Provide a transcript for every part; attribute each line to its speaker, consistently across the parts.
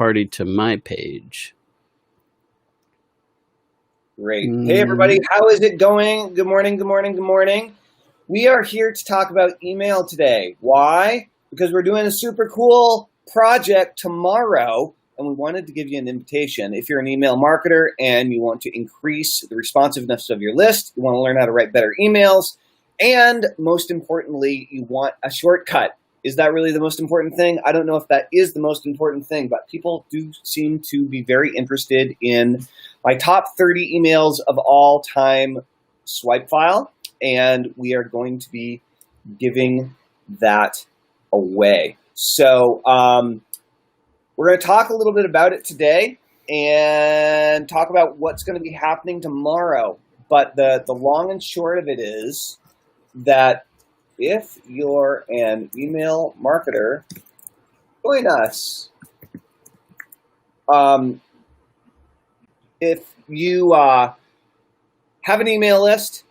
Speaker 1: party to my page.
Speaker 2: Great. Hey, everybody. How is it going? Good morning, good morning, good morning. We are here to talk about email today. Why? Because we're doing a super cool project tomorrow, and we wanted to give you an invitation. If you're an email marketer and you want to increase the responsiveness of your list, you want to learn how to write better emails, and most importantly, you want a shortcut. Is that really the most important thing? I don't know if that is the most important thing, but people do seem to be very interested in my top 30 emails of all time swipe file, and we are going to be giving that away. So we're going to talk a little bit about it today and talk about what's going to be happening tomorrow. But the long and short of it is that if you're an email marketer, join us. If you have an email list,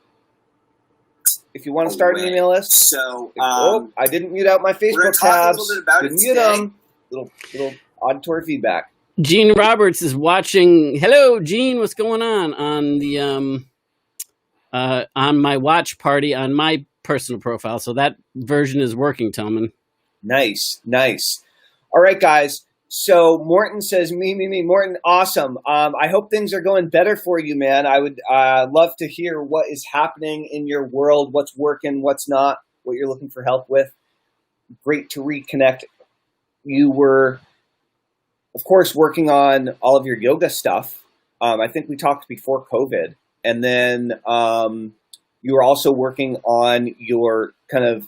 Speaker 2: if you want to start an email list,
Speaker 3: so
Speaker 2: I didn't mute out my Facebook tabs.
Speaker 3: A little bit about
Speaker 2: didn't
Speaker 3: it
Speaker 2: mute
Speaker 3: today.
Speaker 2: them. Little auditory feedback.
Speaker 1: Gene Roberts is watching. Hello, Gene. What's going on the on my watch party on my personal profile? So that version is working, Tillman.
Speaker 2: Nice. All right, guys. So Morton says, me. Morton, awesome. I hope things are going better for you, man. I would love to hear what is happening in your world, what's working, what's not, what you're looking for help with. Great to reconnect. You were, of course, working on all of your yoga stuff. I think we talked before COVID. And then you were also working on your kind of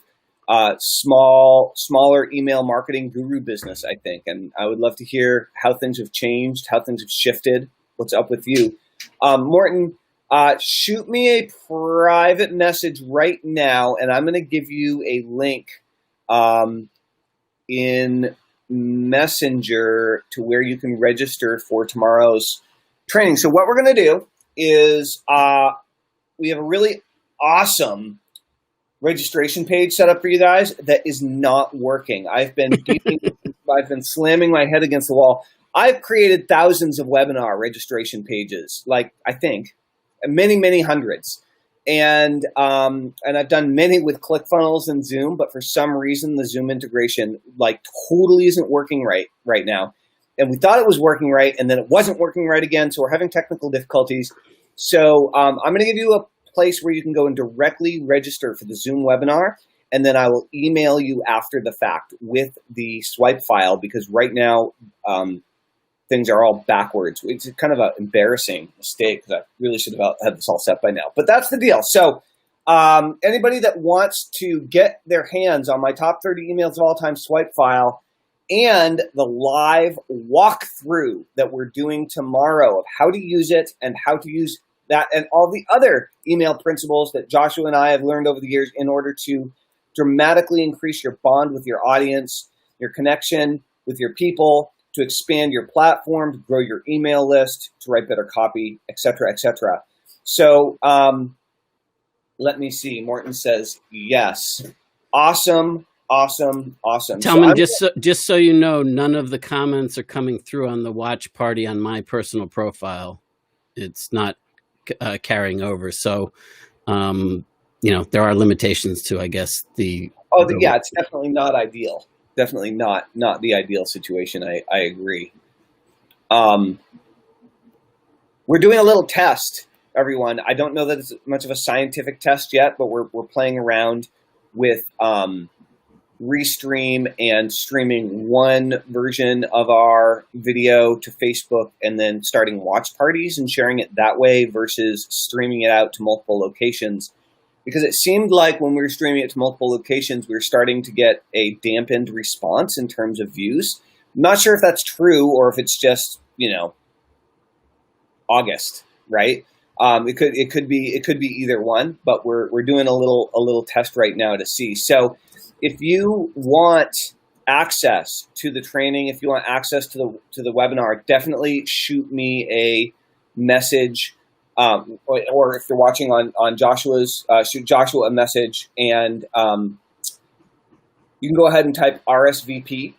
Speaker 2: smaller email marketing guru business, I think. And I would love to hear how things have changed, how things have shifted. What's up with you? Morton, shoot me a private message right now, and I'm going to give you a link in Messenger to where you can register for tomorrow's training. So what we're going to do is we have a really awesome registration page set up for you guys that is not working. I've been slamming my head against the wall. I've created thousands of webinar registration pages, like I think many hundreds, and I've done many with ClickFunnels and Zoom, but for some reason the Zoom integration like totally isn't working right now. And we thought it was working right, and then it wasn't working right again. So we're having technical difficulties. So I'm going to give you a place where you can go and directly register for the Zoom webinar, and then I will email you after the fact with the swipe file, because right now things are all backwards. It's kind of an embarrassing mistake because I really should have had this all set by now. But that's the deal. So anybody that wants to get their hands on my top 30 emails of all time swipe file and the live walkthrough that we're doing tomorrow of how to use it and how to use that and all the other email principles that Joshua and I have learned over the years in order to dramatically increase your bond with your audience, your connection with your people, to expand your platform, to grow your email list, to write better copy, et cetera, et cetera. So let me see. Morton says, yes. Awesome.
Speaker 1: Tillman, just so you know, none of the comments are coming through on the watch party on my personal profile. It's not carrying over. So, there are limitations to, I guess,
Speaker 2: yeah, it's definitely not ideal. Definitely not the ideal situation. I agree. We're doing a little test, everyone. I don't know that it's much of a scientific test yet, but we're playing around with Restream and streaming one version of our video to Facebook and then starting watch parties and sharing it that way versus streaming it out to multiple locations. Because it seemed like when we were streaming it to multiple locations, we were starting to get a dampened response in terms of views. I'm not sure if that's true or if it's just, August, right? It could be either one, but we're doing a little test right now to see. So if you want access to the training, if you want access to the webinar, definitely shoot me a message. Or if you're watching on Joshua's, shoot Joshua a message, and you can go ahead and type RSVP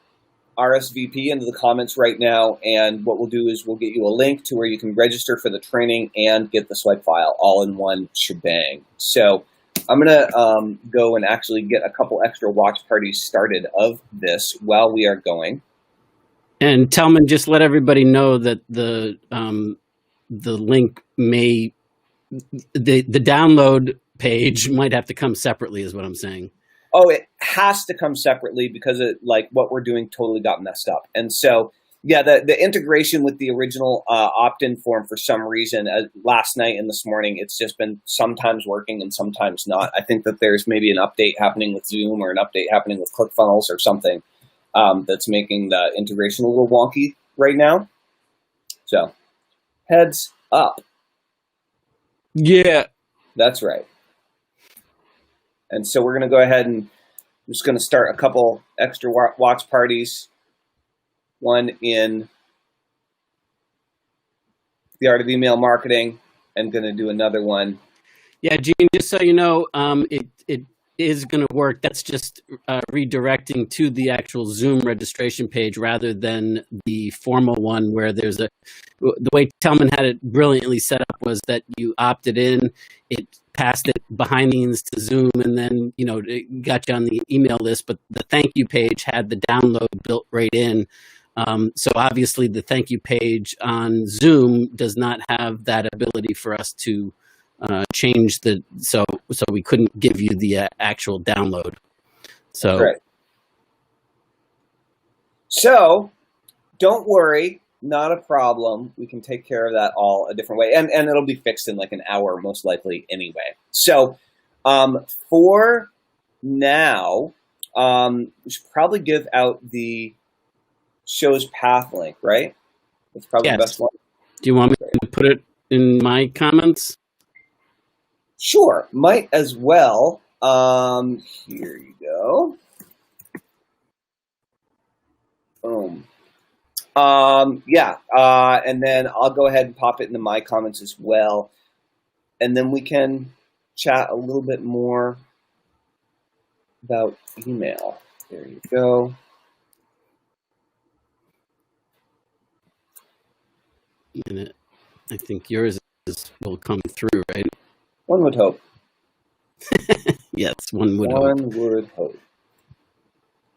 Speaker 2: RSVP into the comments right now, and what we'll do is we'll get you a link to where you can register for the training and get the swipe file all in one shebang. So I'm going to go and actually get a couple extra watch parties started of this while we are going.
Speaker 1: And Telman, just let everybody know that the link may, the download page might have to come separately is what I'm saying.
Speaker 2: Oh, it has to come separately because like what we're doing totally got messed up. And so, yeah, the integration with the original opt-in form for some reason, last night and this morning, it's just been sometimes working and sometimes not. I think that there's maybe an update happening with Zoom or an update happening with ClickFunnels or something that's making the integration a little wonky right now. So, heads up.
Speaker 1: Yeah.
Speaker 2: That's right. And so we're going to go ahead and I'm just going to start a couple extra watch parties. One in the art of email marketing, and going to do another one.
Speaker 1: Yeah, Gene, just so you know, it is going to work. That's just redirecting to the actual Zoom registration page rather than the formal one where there's the way Telman had it brilliantly set up was that you opted in, it passed it behind the scenes to Zoom, and then, it got you on the email list, but the thank you page had the download built right in. So obviously the thank you page on Zoom does not have that ability for us to change so we couldn't give you the actual download. So,
Speaker 2: right. So don't worry, not a problem. We can take care of that all a different way, and it'll be fixed in like an hour, most likely anyway. So for now, we should probably give out the show's path link, right? That's probably the best one.
Speaker 1: Do you want me to put it in my comments?
Speaker 2: Sure, might as well. Here you go. Boom. Yeah, and then I'll go ahead and pop it into my comments as well. And then we can chat a little bit more about email. There you go.
Speaker 1: And I think yours will come through, right?
Speaker 2: One would hope.
Speaker 1: Yes, one would hope.
Speaker 2: One would hope.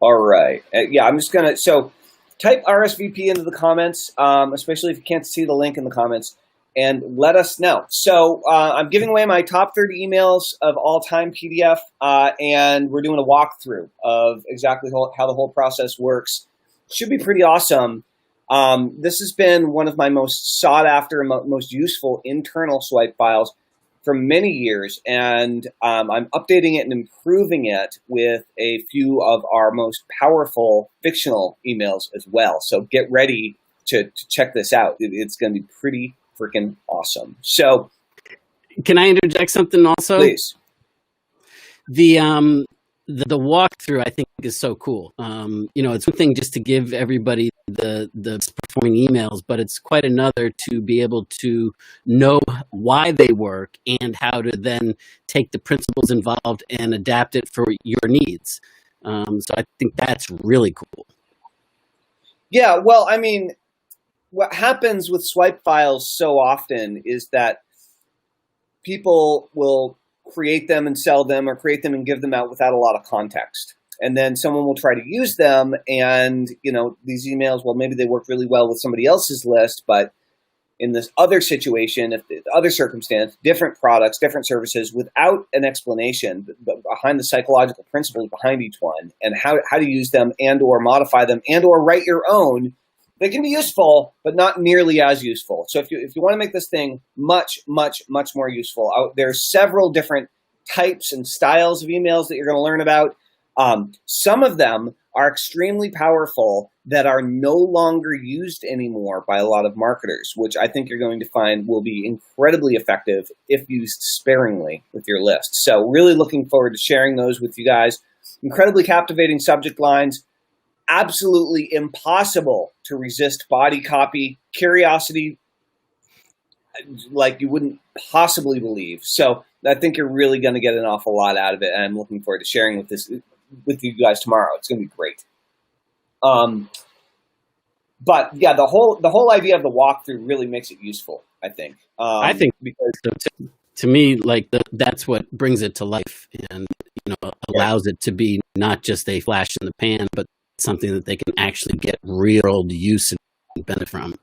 Speaker 2: All right. Yeah, I'm just going to, so type RSVP into the comments, especially if you can't see the link in the comments, and let us know. So I'm giving away my top 30 emails of all time PDF, and we're doing a walkthrough of exactly how the whole process works. Should be pretty awesome. This has been one of my most sought after and most useful internal swipe files for many years, and I'm updating it and improving it with a few of our most powerful fictional emails as well. So get ready to check this out. It's going to be pretty freaking awesome. So,
Speaker 1: can I interject something also?
Speaker 2: Please.
Speaker 1: The walkthrough I think is so cool. It's one thing just to give everybody the performing emails, but it's quite another to be able to know why they work and how to then take the principles involved and adapt it for your needs. So I think that's really cool.
Speaker 2: Yeah, well, I mean, what happens with swipe files so often is that people will create them and sell them, or create them and give them out without a lot of context. And then someone will try to use them, and these emails, well, maybe they work really well with somebody else's list, but in this other situation, if the other circumstance, different products, different services, without an explanation behind the psychological principles behind each one, and how to use them and or modify them and or write your own, they can be useful, but not nearly as useful. So if you want to make this thing much, much, much more useful, there's several different types and styles of emails that you're going to learn about. Some of them are extremely powerful that are no longer used anymore by a lot of marketers, which I think you're going to find will be incredibly effective if used sparingly with your list. So really looking forward to sharing those with you guys. Incredibly captivating subject lines. Absolutely impossible to resist body copy, curiosity, like you wouldn't possibly believe. So I think you're really going to get an awful lot out of it, and I'm looking forward to sharing with you guys tomorrow. It's going to be great. Um, but yeah, the whole idea of the walkthrough really makes it useful, I think.
Speaker 1: I think
Speaker 2: Because
Speaker 1: to me, like that's what brings it to life, and allows it to be not just a flash in the pan, but something that they can actually get real world use and benefit from.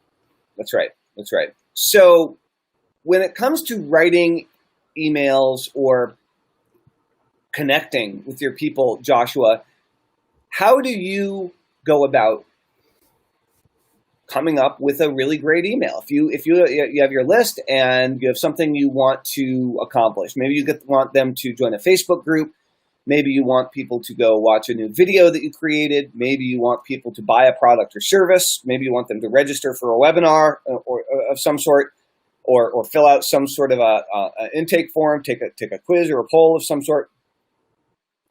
Speaker 2: That's right. That's right. So when it comes to writing emails or connecting with your people, Joshua, how do you go about coming up with a really great email? If you have your list and you have something you want to accomplish, maybe you want them to join a Facebook group, maybe you want people to go watch a new video that you created, maybe you want people to buy a product or service, maybe you want them to register for a webinar or of some sort, or fill out some sort of a intake form, take a quiz or a poll of some sort.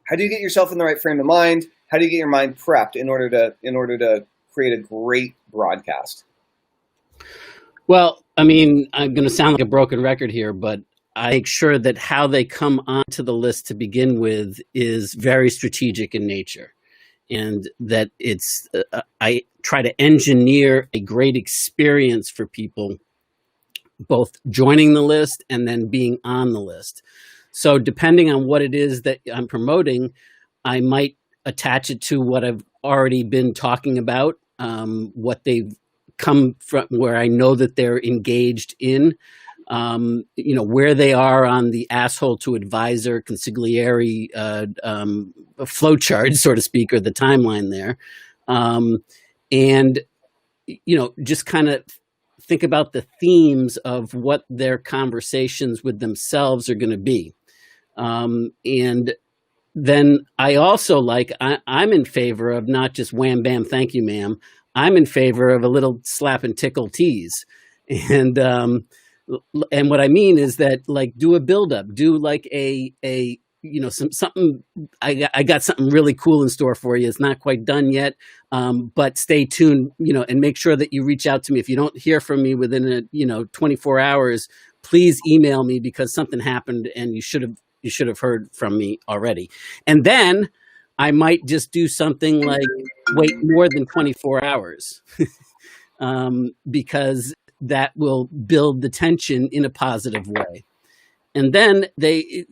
Speaker 2: How do you get yourself in the right frame of mind? How do you get your mind prepped in order to create a great broadcast?
Speaker 1: Well, I mean, I'm going to sound like a broken record here, but I make sure that how they come onto the list to begin with is very strategic in nature, and that I try to engineer a great experience for people, both joining the list and then being on the list. So depending on what it is that I'm promoting, I might attach it to what I've already been talking about, what they've come from, where I know that they're engaged in, where they are on the asshole to advisor consigliere flowchart, so to speak, or the timeline there. And just kind of think about the themes of what their conversations with themselves are going to be. And then I also I'm in favor of not just wham, bam, thank you, ma'am. I'm in favor of a little slap and tickle tease. And what I mean is that, like, do a buildup, do like something. I got something really cool in store for you. It's not quite done yet, but stay tuned. And make sure that you reach out to me. If you don't hear from me within 24 hours, please email me, because something happened and you should have heard from me already. And then I might just do something like wait more than 24 hours, because that will build the tension in a positive way. And then you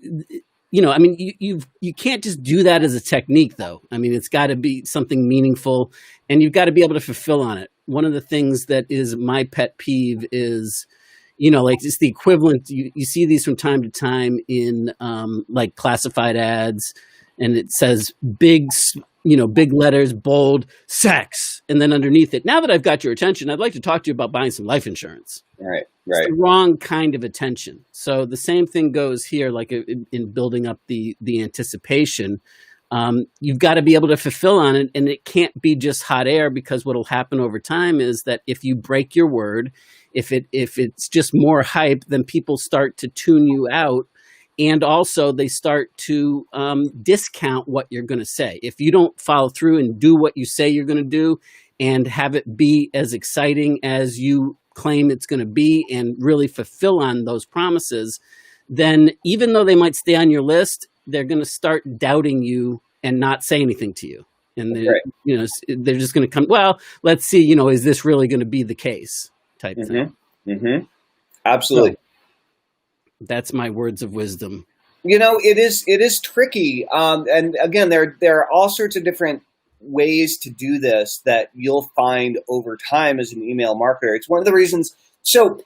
Speaker 1: can't just do that as a technique, though. I mean, it's got to be something meaningful, and you've got to be able to fulfill on it. One of the things that is my pet peeve is, it's the equivalent. You see these from time to time in like classified ads, and it says big letters, bold, sex, and then underneath it, now that I've got your attention, I'd like to talk to you about buying some life insurance.
Speaker 2: Right.
Speaker 1: It's the wrong kind of attention. So the same thing goes here, like in building up the anticipation. You've got to be able to fulfill on it, and it can't be just hot air, because what will happen over time is that if you break your word, if it's just more hype, then people start to tune you out. And also they start to discount what you're going to say. If you don't follow through and do what you say you're going to do and have it be as exciting as you claim it's going to be and really fulfill on those promises, then even though they might stay on your list, they're going to start doubting you and not say anything to you. And they're just going to come, well, let's see, is this really going to be the case type thing.
Speaker 2: Mm-hmm. Absolutely.
Speaker 1: So, that's my words of wisdom.
Speaker 2: It is tricky. And again, there are all sorts of different ways to do this that you'll find over time as an email marketer. It's one of the reasons. So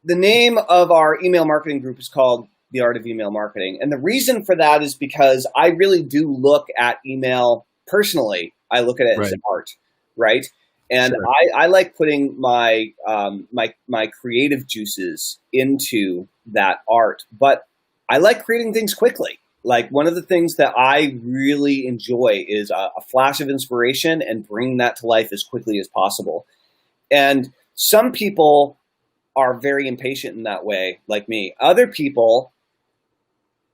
Speaker 2: the name of our email marketing group is called The Art of Email Marketing. And the reason for that is because I really do look at email personally. I look at it as art, right? And sure. I like putting my my creative juices into that art, but I like creating things quickly. Like, one of the things that I really enjoy is a flash of inspiration and bringing that to life as quickly as possible. And some people are very impatient in that way, like me. Other people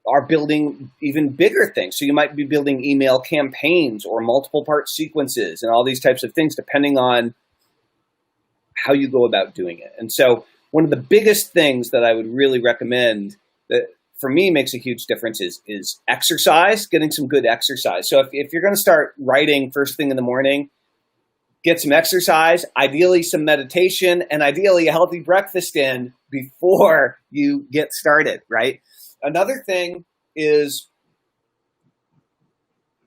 Speaker 2: are building even bigger things. So you might be building email campaigns or multiple part sequences and all these types of things, depending on how you go about doing it. And so one of the biggest things that I would really recommend for me makes a huge difference is exercise, getting some good exercise. So if you're going to start writing first thing in the morning, get some exercise, ideally some meditation, and ideally a healthy breakfast in before you get started, right? Another thing is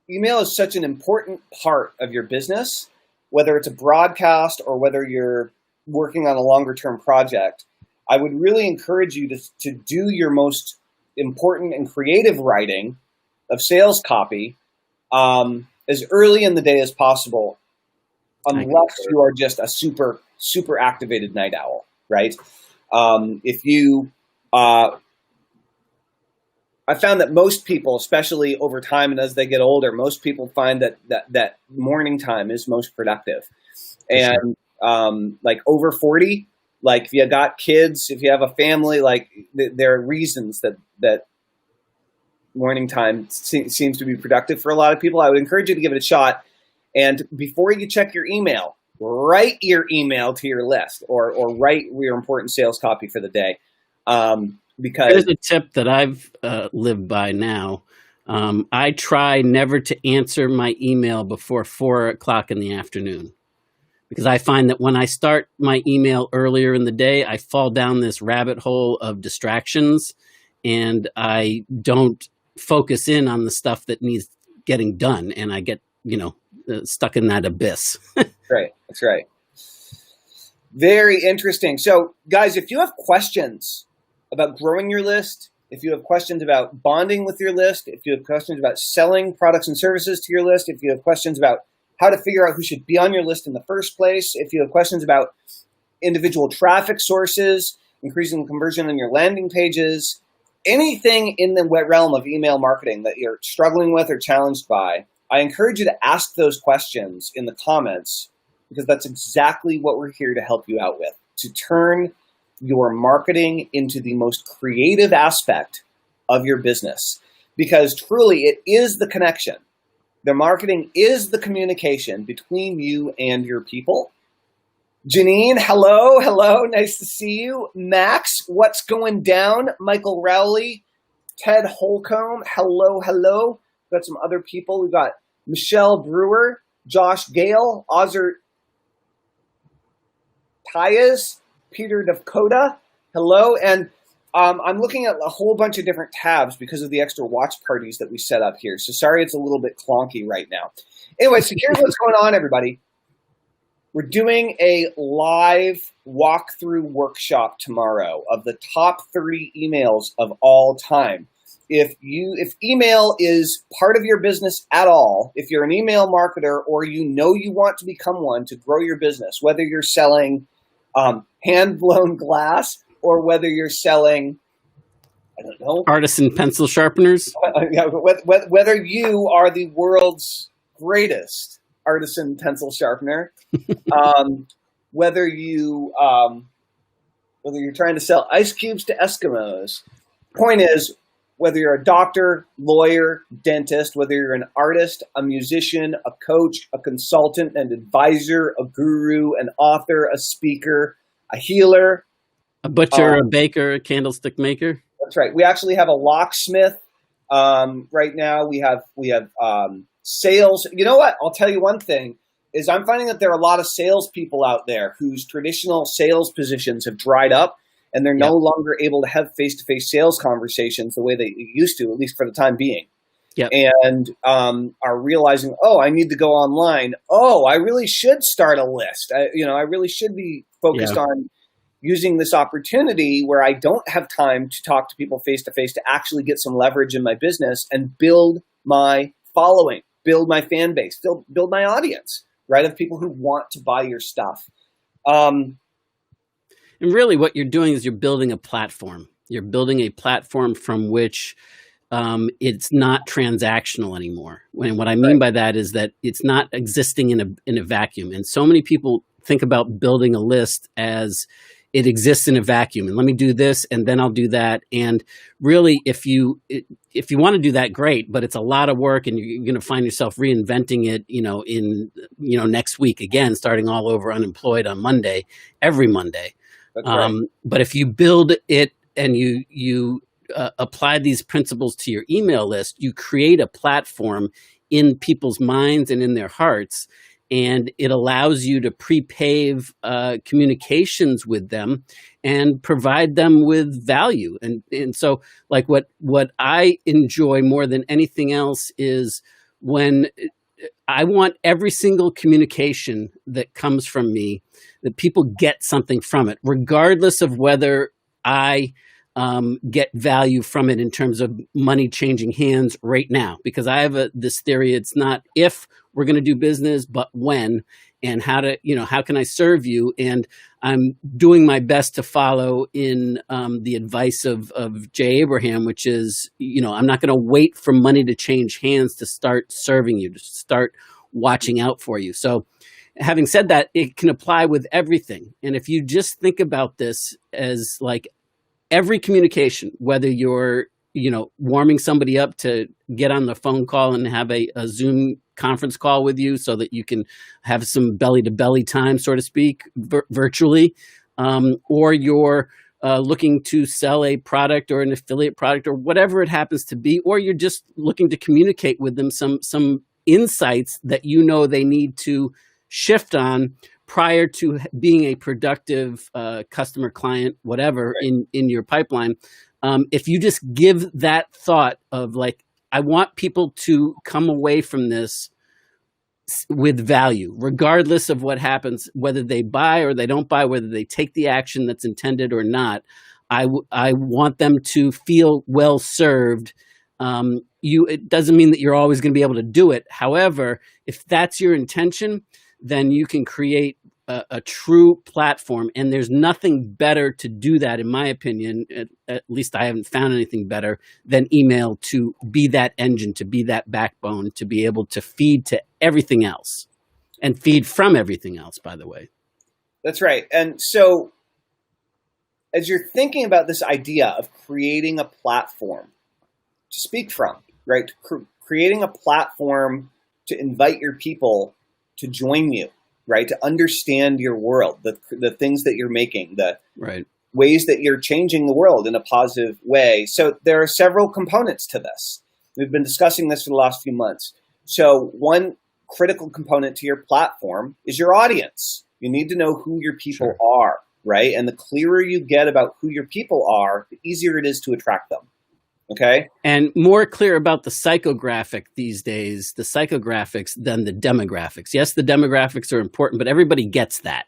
Speaker 2: email is such an important part of your business, whether it's a broadcast or whether you're working on a longer term project. I would really encourage you to do your most important and creative writing of sales copy as early in the day as possible, unless you are just a super, super activated night owl, right? If you, I found that most people, especially over time and as they get older, most people find that morning time is most productive. And like over 40, like if you got kids, if you have a family, like there are reasons that morning time seems to be productive for a lot of people. I would encourage you to give it a shot. And before you check your email, write your email to your list or write your important sales copy for the day. Because
Speaker 1: there's a tip that I've lived by now. I try never to answer my email before 4 o'clock in the afternoon, because I find that when I start my email earlier in the day, I fall down this rabbit hole of distractions and I don't focus in on the stuff that needs getting done. And I get, stuck in that abyss.
Speaker 2: Right. That's right. Very interesting. So guys, if you have questions about growing your list, if you have questions about bonding with your list, if you have questions about selling products and services to your list, if you have questions about how to figure out who should be on your list in the first place, if you have questions about individual traffic sources, increasing conversion on your landing pages, anything in the realm of email marketing that you're struggling with or challenged by, I encourage you to ask those questions in the comments, because that's exactly what we're here to help you out with, to turn your marketing into the most creative aspect of your business. Because truly, it is the connection. The marketing is the communication between you and your people. Janine, hello, nice to see you. Max, what's going down? Michael Rowley, Ted Holcomb, hello. We've got some other people. We've got Michelle Brewer, Josh Gale, Ozzer Tyas, Peter Dakota, hello. And I'm looking at a whole bunch of different tabs because of the extra watch parties that we set up here. So sorry it's a little bit clunky right now. Anyway, so here's what's going on, everybody. We're doing a live walkthrough workshop tomorrow of the top 30 emails of all time. If email is part of your business at all, if you're an email marketer or you want to become one to grow your business, whether you're selling hand-blown glass or whether you're selling, I don't know,
Speaker 1: artisan pencil sharpeners,
Speaker 2: whether you are the world's greatest artisan pencil sharpener, whether you're trying to sell ice cubes to Eskimos. Point is, whether you're a doctor, lawyer, dentist, whether you're an artist, a musician, a coach, a consultant, an advisor, a guru, an author, a speaker, a healer,
Speaker 1: a butcher, a baker, a candlestick maker.
Speaker 2: That's right. We actually have a locksmith right now. We have sales. You know what? I'll tell you one thing is I'm finding that there are a lot of salespeople out there whose traditional sales positions have dried up, and they're no longer able to have face-to-face sales conversations the way they used to, at least for the time being. Yep. And are realizing, I need to go online. I really should start a list. I really should be focused on using this opportunity where I don't have time to talk to people face-to-face to actually get some leverage in my business and build my following, build my fan base, build my audience, right, of people who want to buy your stuff.
Speaker 1: And really what you're doing is you're building a platform. You're building a platform from which it's not transactional anymore. And what I mean by that is that it's not existing in a vacuum. And so many people think about building a list as it exists in a vacuum. And let me do this, and then I'll do that. And really, if you want to do that, great. But it's a lot of work, and you're going to find yourself reinventing it, next week again, starting all over, unemployed on Monday, every Monday. That's right. But if you build it and you apply these principles to your email list, you create a platform in people's minds and in their hearts, and it allows you to pre-pave communications with them and provide them with value. And so, like, what I enjoy more than anything else is when I want every single communication that comes from me, that people get something from it, regardless of whether I get value from it in terms of money changing hands right now. Because I have this theory: it's not if we're going to do business, but when, and how can I serve you? And I'm doing my best to follow in the advice of Jay Abraham, which is, I'm not going to wait for money to change hands to start serving you, to start watching out for you. So having said that, it can apply with everything. And if you just think about this as like every communication, whether you're, warming somebody up to get on the phone call and have a Zoom conference call with you so that you can have some belly to belly time, so to speak, virtually, or you're looking to sell a product or an affiliate product or whatever it happens to be, or you're just looking to communicate with them some insights that they need to shift on prior to being a productive customer, client, whatever, right, in your pipeline. If you just give that thought of like, I want people to come away from this with value, regardless of what happens, whether they buy or they don't buy, whether they take the action that's intended or not. I want them to feel well served. It doesn't mean that you're always going to be able to do it. However, if that's your intention, then you can create a true platform. And there's nothing better to do that, in my opinion, at least I haven't found anything better than email, to be that engine, to be that backbone, to be able to feed to everything else and feed from everything else, by the way.
Speaker 2: That's right. And so as you're thinking about this idea of creating a platform to speak from, right? Creating a platform to invite your people to join you, right? To understand your world, the things that you're making, the
Speaker 1: right
Speaker 2: ways that you're changing the world in a positive way. So there are several components to this. We've been discussing this for the last few months. So one critical component to your platform is your audience. You need to know who your people are, right? And the clearer you get about who your people are, the easier it is to attract them. Okay.
Speaker 1: And more clear about the psychographic these days, the psychographics, than the demographics. Yes, the demographics are important, but everybody gets that.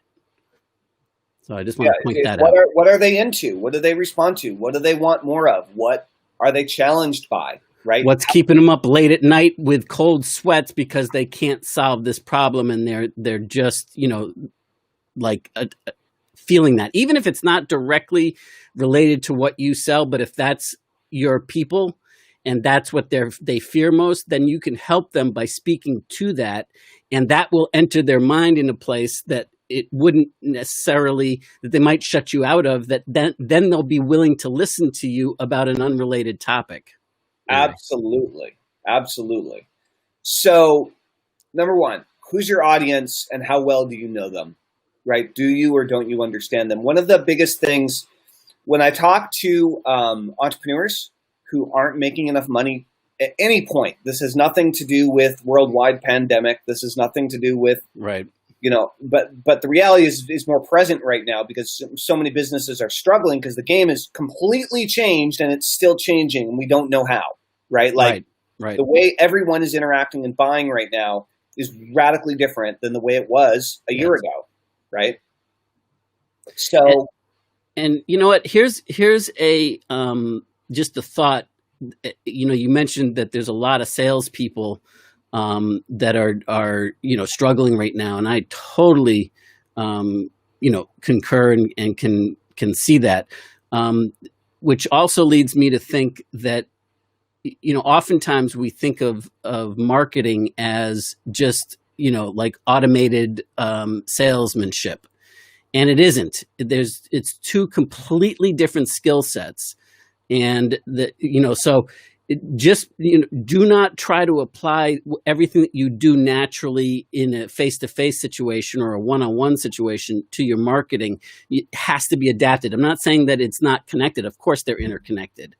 Speaker 1: So I just want to point that out.
Speaker 2: What are they into? What do they respond to? What do they want more of? What are they challenged by? Right.
Speaker 1: What's keeping them up late at night with cold sweats because they can't solve this problem, and they're just, feeling that, even if it's not directly related to what you sell, but if that's your people and that's what they fear most, then you can help them by speaking to that, and that will enter their mind in a place that it wouldn't necessarily, that they might shut you out of, that then they'll be willing to listen to you about an unrelated topic.
Speaker 2: Absolutely. So number one, who's your audience and how well do you know them, right? Do you or don't you understand them? One of the biggest things when I talk to entrepreneurs who aren't making enough money at any point, this has nothing to do with worldwide pandemic. This has nothing to do with,
Speaker 1: right.
Speaker 2: But the reality is more present right now because so many businesses are struggling because the game is completely changed and it's still changing and we don't know how, right? Like
Speaker 1: right.
Speaker 2: The way everyone is interacting and buying right now is radically different than the way it was a year ago, right? So.
Speaker 1: And you know what? Here's a just a thought. You mentioned that there's a lot of salespeople that are struggling right now, and I totally concur and can see that. Which also leads me to think that oftentimes we think of marketing as just like automated salesmanship. And it isn't. It's two completely different skill sets, and so do not try to apply everything that you do naturally in a face-to-face situation or a one-on-one situation to your marketing. It has to be adapted. I'm not saying that it's not connected. Of course, they're interconnected,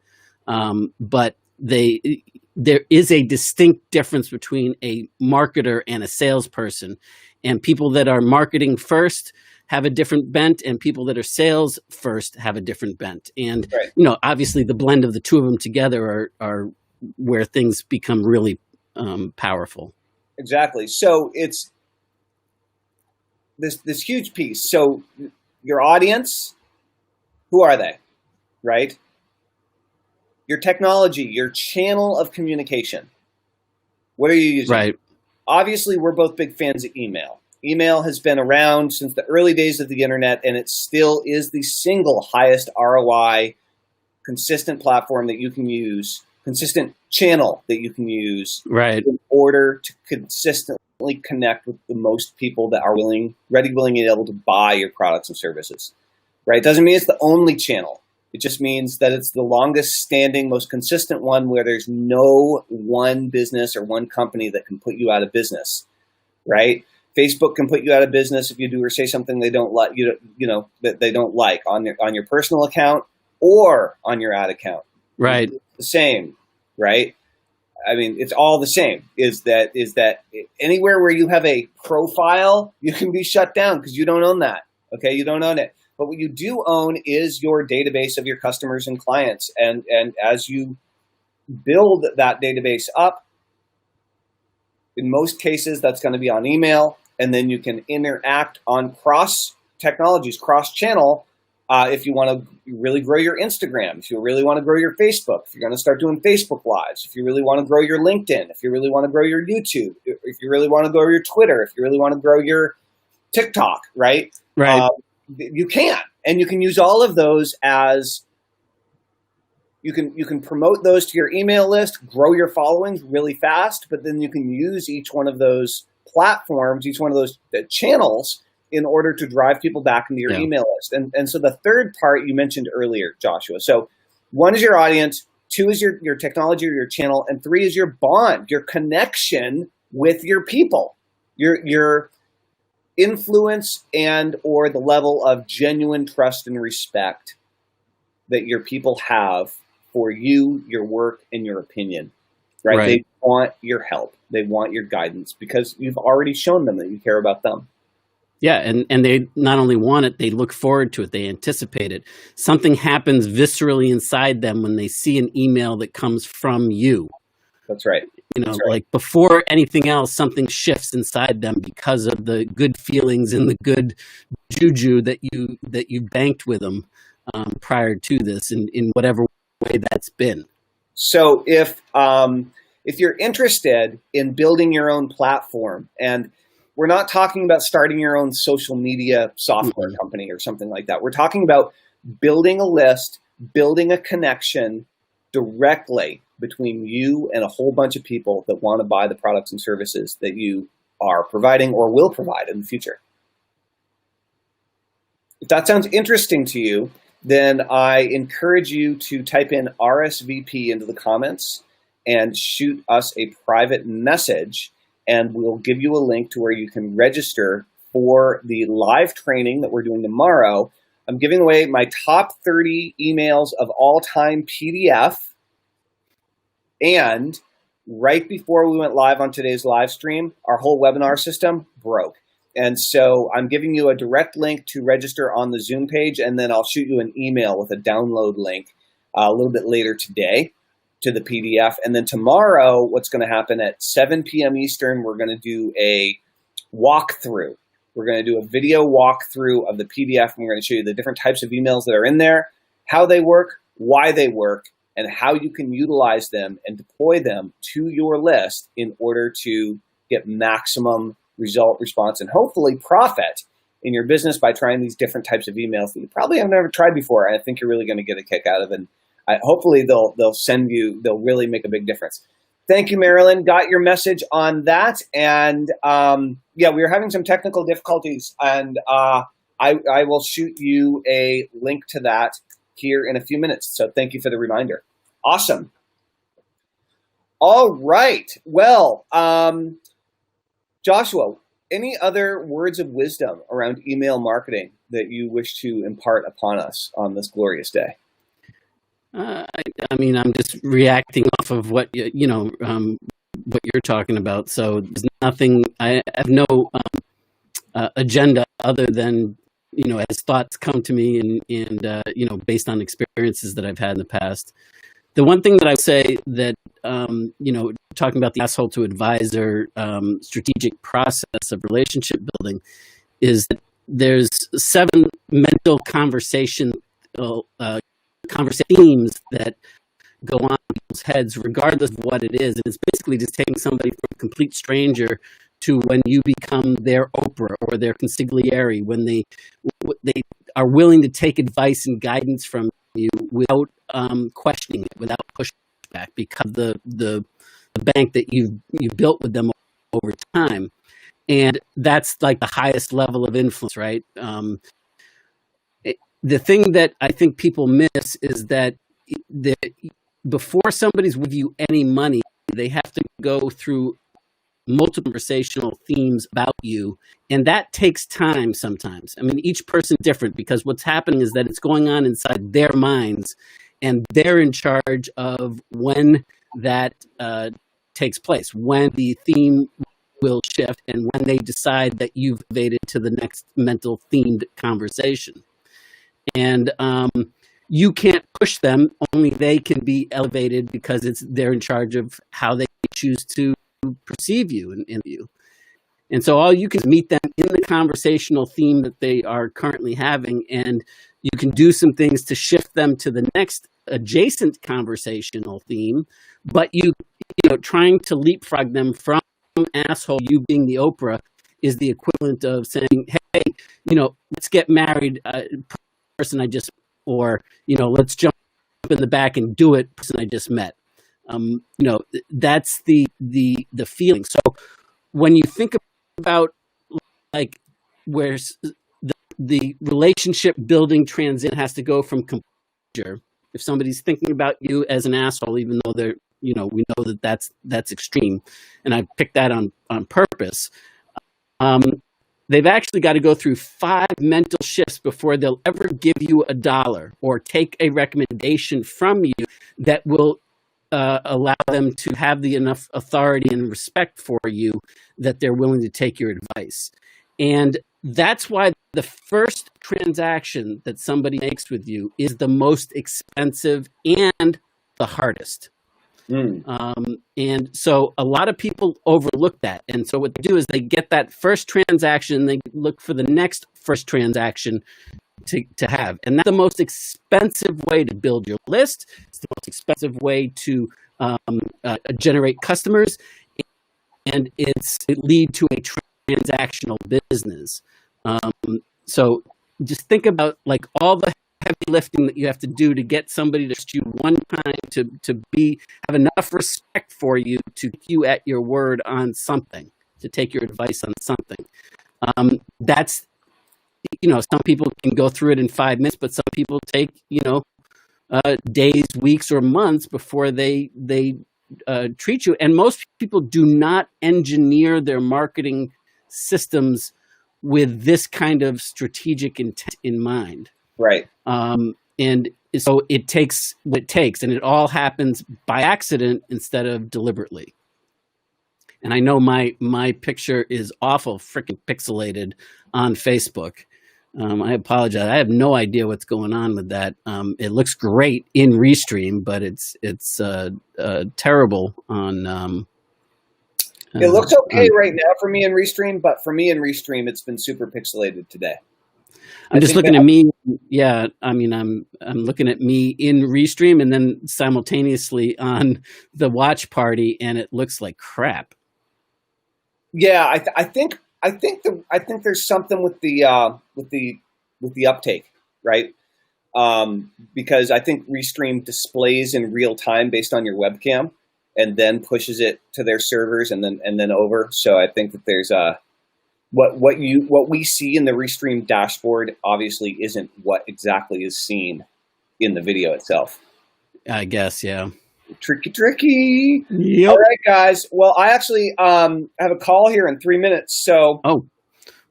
Speaker 1: but there is a distinct difference between a marketer and a salesperson, and people that are marketing first have a different bent, and people that are sales first have a different bent. And,
Speaker 2: right.
Speaker 1: Obviously the blend of the two of them together are where things become really powerful.
Speaker 2: Exactly. So it's this huge piece. So your audience, who are they, right? Your technology, your channel of communication. What are you using?
Speaker 1: Right.
Speaker 2: Obviously, we're both big fans of email. Email has been around since the early days of the internet, and it still is the single highest ROI consistent platform that you can use, consistent channel that you can use,
Speaker 1: right,
Speaker 2: in order to consistently connect with the most people that are ready, willing, and able to buy your products and services. Right? It doesn't mean it's the only channel. It just means that it's the longest standing, most consistent one, where there's no one business or one company that can put you out of business, right? Facebook can put you out of business if you do or say something they don't like, that they don't like on your personal account or on your ad account.
Speaker 1: Right.
Speaker 2: It's the same, right? I mean, it's all the same. Is that anywhere where you have a profile, you can be shut down because you don't own that. Okay, you don't own it. But what you do own is your database of your customers and clients. And as you build that database up, in most cases, that's going to be on email. And then you can interact on cross technologies, cross channel. If you want to really grow your Instagram, if you really want to grow your Facebook, if you're going to start doing Facebook Lives, if you really want to grow your LinkedIn, if you really want to grow your YouTube, if you really want to grow your Twitter, if you really want to grow your TikTok, right?
Speaker 1: Right.
Speaker 2: You can, and you can use all of those as you can promote those to your email list, grow your followings really fast, but then you can use each one of those platforms, each one of those channels in order to drive people back into your email list. And so the third part you mentioned earlier, Joshua. So 1 is your audience, 2 is your technology or your channel, and 3 is your bond, your connection with your people, your influence and or the level of genuine trust and respect that your people have for you, your work, and your opinion, right? They want your help. They want your guidance because you've already shown them that you care about them.
Speaker 1: Yeah, and they not only want it, they look forward to it. They anticipate it. Something happens viscerally inside them when they see an email that comes from you.
Speaker 2: That's right.
Speaker 1: Like before anything else, something shifts inside them because of the good feelings and the good juju that you banked with them prior to this, in whatever way that's been.
Speaker 2: So if you're interested in building your own platform, and we're not talking about starting your own social media software company or something like that. We're talking about building a list, building a connection directly between you and a whole bunch of people that want to buy the products and services that you are providing or will provide in the future. If that sounds interesting to you, then I encourage you to type in RSVP into the comments and shoot us a private message, and we'll give you a link to where you can register for the live training that we're doing tomorrow. I'm giving away my top 30 emails of all time PDF. And right before we went live on today's live stream, our whole webinar system broke. And so I'm giving you a direct link to register on the Zoom page, and then I'll shoot you an email with a download link a little bit later today to the PDF. And then tomorrow, what's going to happen at 7 p.m. Eastern, we're going to do a walkthrough. We're going to do a video walkthrough of the PDF, and we're going to show you the different types of emails that are in there, how they work, why they work, and how you can utilize them and deploy them to your list in order to get maximum response and hopefully profit in your business by trying these different types of emails that you probably have never tried before. And I think you're really going to get a kick out of it. And hopefully they'll really make a big difference. Thank you, Marilyn. Got your message on that. And yeah, we were having some technical difficulties, and I will shoot you a link to that here in a few minutes. So thank you for the reminder. Awesome. All right. Well, Joshua, any other words of wisdom around email marketing that you wish to impart upon us on this glorious day?
Speaker 1: I mean, I'm just reacting off of what what you're talking about. So there's nothing. I have no agenda other than as thoughts come to me and based on experiences that I've had in the past. The one thing that I would say that talking about the asshole to advisor strategic process of relationship building is that there's 7 mental conversation themes that go on in people's heads, regardless of what it is. And it's basically just taking somebody from a complete stranger to when you become their Oprah or their consigliere, when they are willing to take advice and guidance from you without questioning it, without pushback, because the bank that you've built with them over time. And that's like the highest level of influence, right? The thing that I think people miss is that before somebody's with you any money, they have to go through multiple conversational themes about you. And that takes time sometimes. I mean, each person's different, because what's happening is that it's going on inside their minds, and they're in charge of when that takes place, when the theme will shift, and when they decide that you've evaded to the next mental themed conversation. And you can't push them, only they can be elevated, because they're in charge of how they choose to perceive you and you. And so all you can meet them in the conversational theme that they are currently having, and you can do some things to shift them to the next adjacent conversational theme, but trying to leapfrog them from asshole, you being the Oprah, is the equivalent of saying, hey, let's get married, person I just, or, let's jump in the back and do it, person I just met. That's the feeling. So when you think about like where the relationship building transit has to go from composure, if somebody's thinking about you as an asshole, even though they're, we know that that's extreme, and I picked that on purpose. They've actually got to go through 5 mental shifts before they'll ever give you $1 or take a recommendation from you that will allow them to have the enough authority and respect for you that they're willing to take your advice. And that's why the first transaction that somebody makes with you is the most expensive and the hardest. And so a lot of people overlook that. And so what they do is they get that first transaction, they look for the next first transaction to have. And that's the most expensive way to build your list. It's the most expensive way to generate customers. And it lead to a transactional business. So just think about like all the heavy lifting that you have to do to get somebody to trust you one time, to have enough respect for you to take you at your word on something, to take your advice on something. That's, some people can go through it in 5 minutes, but some people take, days, weeks, or months before they treat you. And most people do not engineer their marketing systems with this kind of strategic intent in mind. Right. And so it takes what it takes, and it all happens by accident instead of deliberately. And I know my picture is awful freaking pixelated on Facebook. I apologize. I have no idea what's going on with that. It looks great in Restream, but it's terrible on.
Speaker 2: It looks okay right now for me in Restream, but for me in Restream, it's been super pixelated today.
Speaker 1: I'm just looking at me. Yeah, I mean, I'm looking at me in Restream and then simultaneously on the watch party, and it looks like crap.
Speaker 2: Yeah, I think there's something with the uptake, right? Because I think Restream displays in real time based on your webcam, and then pushes it to their servers and then over. So I think that there's what we see in the Restream dashboard obviously isn't what exactly is seen in the video itself.
Speaker 1: I guess, yeah.
Speaker 2: Tricky.
Speaker 1: Yep.
Speaker 2: All right, guys. Well, I actually have a call here in 3 minutes. So,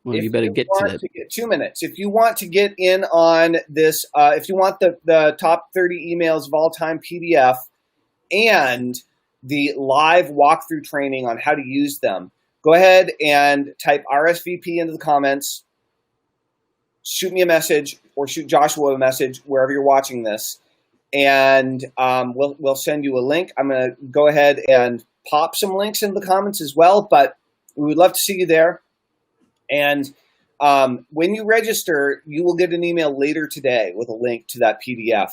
Speaker 1: Well, you better get to that.
Speaker 2: 2 minutes. If you want to get in on this, if you want the top 30 emails of all time PDF and the live walkthrough training on how to use them, go ahead and type RSVP into the comments. Shoot me a message or shoot Joshua a message wherever you're watching this, and we'll send you a link. I'm going to go ahead and pop some links in the comments as well, but we would love to see you there. And when you register, you will get an email later today with a link to that PDF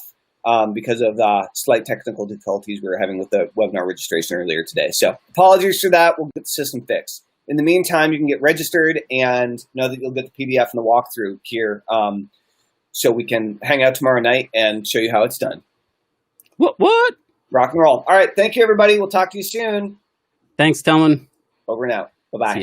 Speaker 2: because of the slight technical difficulties we were having with the webinar registration earlier today. So apologies for that. We'll get the system fixed. In the meantime, you can get registered and know that you'll get the PDF and the walkthrough here so we can hang out tomorrow night and show you how it's done.
Speaker 1: What?
Speaker 2: Rock and roll. All right. Thank you, everybody. We'll talk to you soon.
Speaker 1: Thanks, Telman.
Speaker 2: Over and out. Bye-bye.
Speaker 1: See ya.